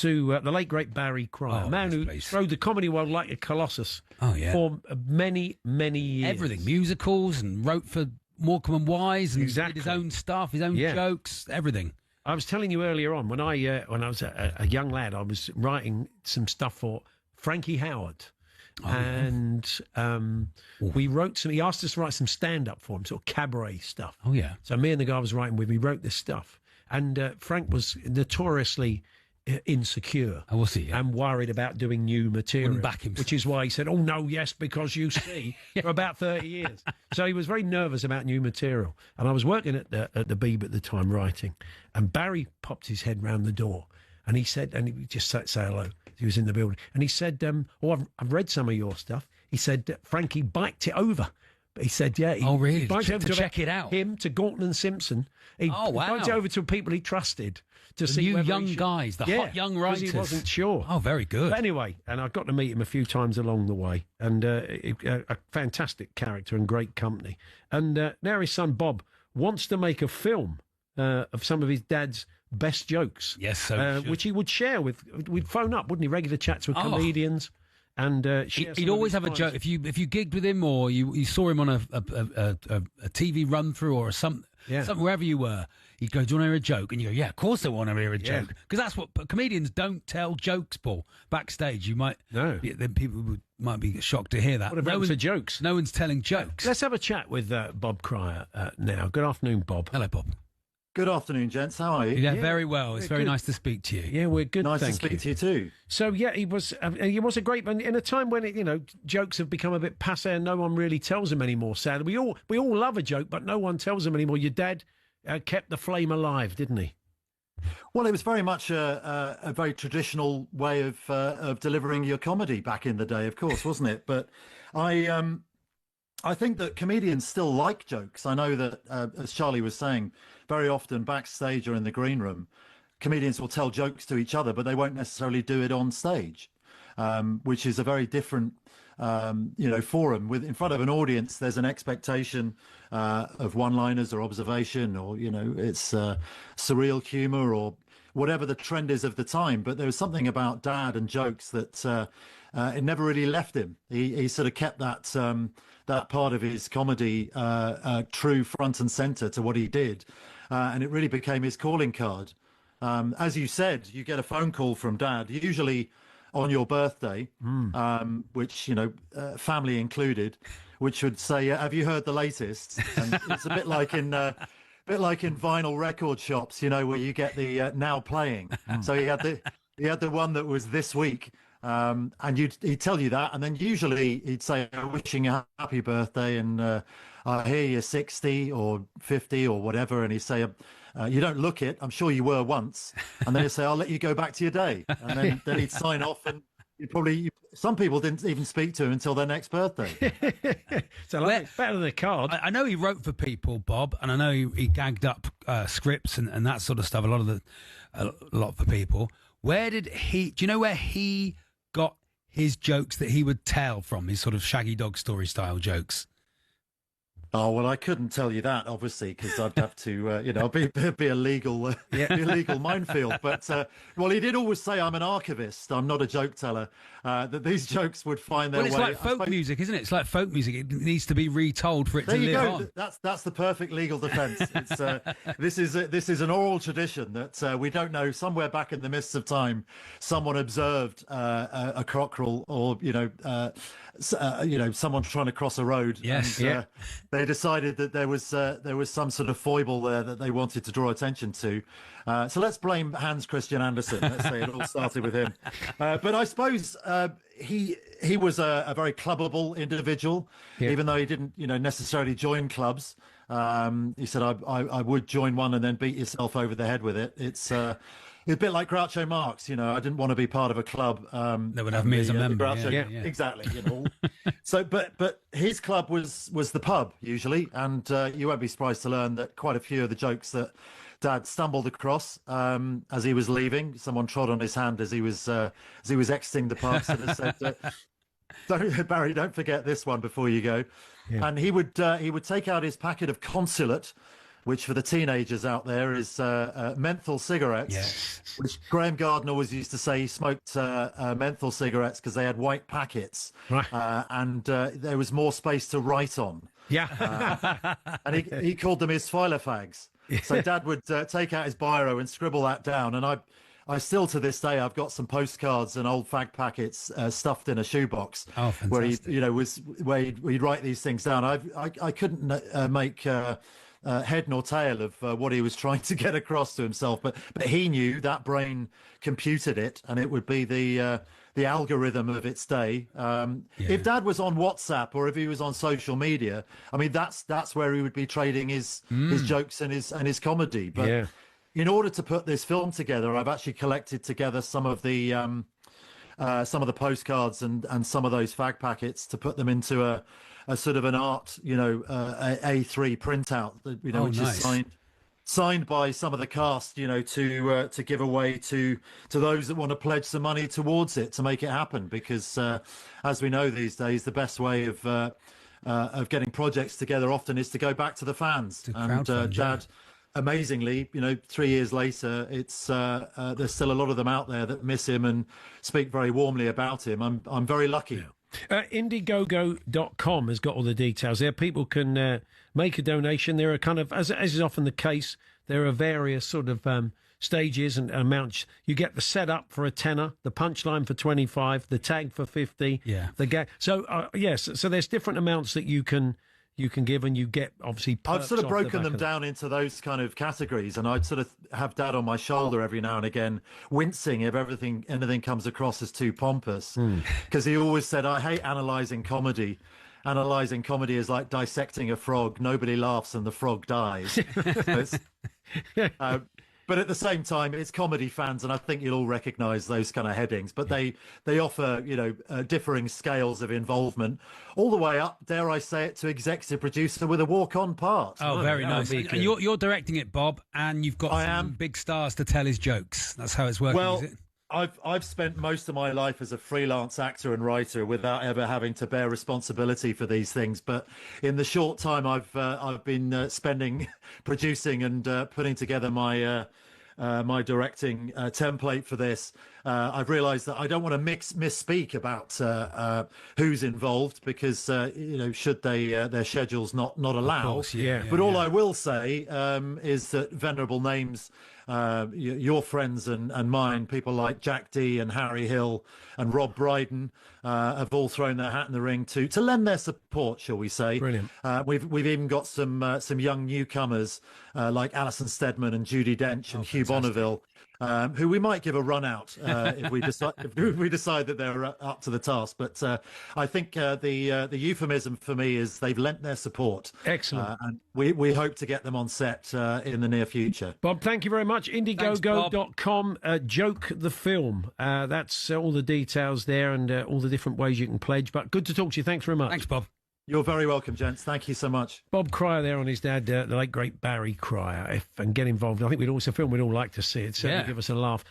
to the late, great Barry Cryer, a man who rode the comedy world like a colossus for many, many years. Everything, musicals, and wrote for Morecambe and Wise, and did his own stuff, his own jokes, everything. I was telling you earlier on, when I was a young lad, I was writing some stuff for Frankie Howard. We wrote some. He asked us to write some stand-up for him, sort of cabaret stuff. Oh yeah. So me and the guy I was writing with, we wrote this stuff, and Frank was notoriously insecure. Oh, was he? Yeah. And worried about doing new material. Wouldn't back himself. Which is why he said, "Oh no, yes, because you see," for about 30 years. So he was very nervous about new material. And I was working at the Beeb at the time, writing, and Barry popped his head round the door, and he said, and he just say hello. He was in the building, and he said, I've read some of your stuff. He said, Frankie biked it over. But he said, yeah. Oh, really? He biked to over to check it out. Him, to Gorton and Simpson. He biked it over to people he trusted to see new young guys, the hot young writers. Because he wasn't sure. Oh, very good. But anyway, and I got to meet him a few times along the way, and a fantastic character and great company. And now his son Bob wants to make a film of some of his dad's best jokes. Yes, which he would share we'd phone up, wouldn't he? Regular chats with comedians, and he'd always have a joke. If you gigged with him, or you saw him on a TV run through or something wherever you were, he'd go, "Do you want to hear a joke?" And you go, "Yeah, of course I want to hear a joke," because that's what comedians don't tell jokes, Paul. Backstage, you might then people might be shocked to hear that. What about jokes? No one's telling jokes. Let's have a chat with Bob Cryer now. Good afternoon, Bob. Hello, Bob. Good afternoon, gents. How are you? Yeah, very well. It's very nice to speak to you. Yeah, we're good. Nice to speak to you too. So yeah, he was a great man in a time when jokes have become a bit passé and no one really tells them anymore. Sadly, we all love a joke, but no one tells them anymore. Your dad kept the flame alive, didn't he? Well, it was very much a very traditional way of delivering your comedy back in the day, of course, wasn't it? But I think that comedians still like jokes. I know that, as Charlie was saying, very often backstage or in the green room, comedians will tell jokes to each other, but they won't necessarily do it on stage, which is a very different, forum. In front of an audience, there's an expectation of one-liners or observation, or it's surreal humour or whatever the trend is of the time. But there was something about Dad and jokes that it never really left him. He sort of kept that part of his comedy true front and centre to what he did, and it really became his calling card. As you said, you get a phone call from Dad, usually on your birthday, which family included, which would say, "Have you heard the latest?" And it's a bit like in vinyl record shops, where you get the now playing. So he had the one that was this week. And he'd tell you that, and then usually he'd say, "Wishing you a happy birthday," and I hear you're 60 or 50 or whatever, and he'd say, "You don't look it. I'm sure you were once." And then he'd say, "I'll let you go back to your day," and then he'd sign off, and some people didn't even speak to him until their next birthday. So better than a card. I know he wrote for people, Bob, and I know he gagged up scripts and that sort of stuff. A lot for people. Do you know where he got his jokes that he would tell from, his sort of Shaggy Dog Story style jokes? Oh, well, I couldn't tell you that, obviously, because I'd have to, be a legal minefield. But, he did always say, "I'm an archivist. I'm not a joke teller," that these jokes would find their way. Well, it's like folk music, isn't it? It's like folk music. It needs to be retold for it to live on. That's the perfect legal defence. This is an oral tradition that we don't know. Somewhere back in the mists of time, someone observed a cockerel, or someone trying to cross a road. Yes, and, they decided that there was some sort of foible there that they wanted to draw attention to. So let's blame Hans Christian Andersen. Let's say it all started with him. But I suppose he was a very clubbable individual, even though he didn't necessarily join clubs. He said, I would join one and then beat yourself over the head with it. It's a bit like Groucho Marx. I didn't want to be part of a club. That would have me as a member. Exactly. So, but his club was the pub usually, and you won't be surprised to learn that quite a few of the jokes that Dad stumbled across as he was leaving, someone trod on his hand as he was exiting the pub, and said, "Barry, don't forget this one before you go." Yeah. And he would take out his packet of Consulate, which for the teenagers out there is menthol cigarettes, Yes. which Graham Gardner always used to say he smoked menthol cigarettes because they had white packets, Right. and there was more space to write on. Yeah. And he called them his filofags. So Dad would take out his biro and scribble that down. And I still to this day, I've got some postcards and old fag packets stuffed in a shoebox. Oh, fantastic. Where he'd write these things down. I couldn't make head nor tail of what he was trying to get across to himself, but he knew that brain computed it, and it would be the algorithm of its day. If Dad was on WhatsApp or if he was on social media, I mean that's where he would be trading his jokes and his comedy. But in order to put this film together, I've actually collected together some of the postcards and some of those fag packets to put them into a sort of an art, A3 printout, which nice. is signed by some of the cast, to give away to those that want to pledge some money towards it to make it happen. Because as we know these days, the best way of getting projects together often is to go back to the fans. And Dad, amazingly, 3 years later, it's there's still a lot of them out there that miss him and speak very warmly about him. I'm very lucky. Yeah. Indiegogo.com has got all the details there. People can make a donation. There are kind of, as is often the case, there are various sort of stages and amounts. You get the setup for a tenner, the punchline for 25, the tag for 50, the gag. So yes, so there's different amounts that you can give, and you get obviously I've sort of broken them down into those kind of categories, and I'd sort of have Dad on my shoulder every now and again, wincing if anything comes across as too pompous, because he always said, I hate analysing comedy. Analysing comedy is like dissecting a frog. Nobody laughs and the frog dies. But at the same time, it's comedy fans, and I think you'll all recognise those kind of headings. But they offer, differing scales of involvement, all the way up, dare I say it, to executive producer with a walk-on part. Oh, very nice. And you're directing it, Bob, and you've got some big stars to tell his jokes. That's how it's working, is it? I've spent most of my life as a freelance actor and writer without ever having to bear responsibility for these things. But in the short time I've been spending producing and putting together my directing template for this, I've realised that I don't want to misspeak about who's involved, because should they their schedules not allow. Course, but all I will say is that venerable names, your friends and mine, people like Jack D and Harry Hill and Rob Brydon, have all thrown their hat in the ring to lend their support, shall we say. Brilliant. We've even got some young newcomers like Alison Steadman and Judi Dench and Hugh Bonneville, who we might give a run out if we decide that they're up to the task. But I think the euphemism for me is they've lent their support. Excellent. And we hope to get them on set in the near future. Bob, thank you very much. Indiegogo.com, Joke the Film. That's all the details there, and all the different ways you can pledge. But good to talk to you. Thanks very much. Thanks, Bob. You're very welcome, gents. Thank you so much. Bob Cryer there on his dad, the late great Barry Cryer, and get involved. I think it's a film we'd all like to see. It'd certainly give us a laugh.